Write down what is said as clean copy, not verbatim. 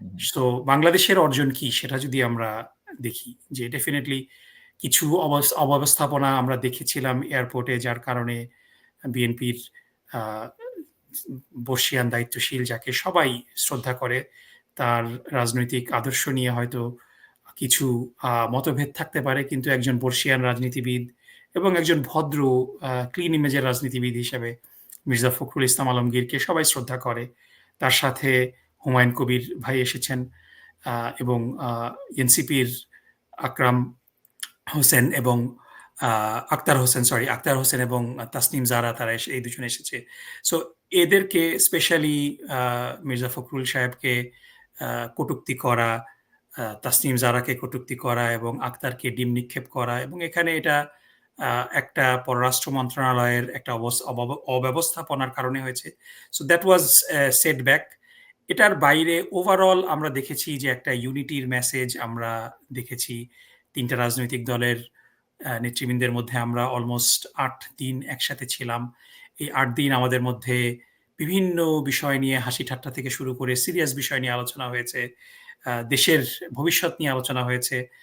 হুম, so বাংলাদেশের অর্জন কি সেটা যদি আমরা দেখি যে ডেফিনিটলি কিছু অব্যবস্থাপনা আমরা দেখেছিলাম এয়ারপোর্টে যার কারণে বিএনপির আ বর্ষিয়ান দায়িত্বশীল যাকে সবাই শ্রদ্ধা করে, তার রাজনৈতিক আদর্শ নিয়ে হয়তো কিছু মতভেদ থাকতে পারে। কিন্তু একজন বর্ষিয়ান রাজনীতিবিদ এবং একজন ভদ্র ক্লিন ইমেজের রাজনীতিবিদ হিসেবে মির্জা ফখরুল ইসলাম আলমগীরকে সবাই শ্রদ্ধা করে। তার সাথে হুমায়ূন কবির ভাই এসেছেন আ এবং এনসিপির আকরাম হোসেন এবং আ আক্তার হোসেন এবং তাসনিম জারা তারা এই ২ জন এসেছে। সো এদেরকে স্পেশালি আ মির্জা ফখরুল সাহেবকে আ কটূক্তি করা, তাসনিম জারাকে কটূক্তি করা এবং আক্তারকে ডিম নিক্ষেপ করা এবং এখানে এটা আ একটা পররাষ্ট্র মন্ত্রণালয়ের একটা অব্যবস্থাপনার কারণে হয়েছে। So that was setback. এটার বাইরে ওভারঅল আমরা দেখেছি যে একটা ইউনিটির মেসেজ আমরা দেখেছি। ৩ টা রাজনৈতিক দলের নেতৃবৃন্দের মধ্যে আমরা অলমোস্ট ৮ দিন একসাথে ছিলাম। এই ৮ দিন আমাদের মধ্যে বিভিন্ন বিষয় নিয়ে হাসি-ঠাট্টা থেকে শুরু করে সিরিয়াস বিষয় নিয়ে আলোচনা হয়েছে। দেশের ভবিষ্যৎ নিয়ে আলোচনা হয়েছে।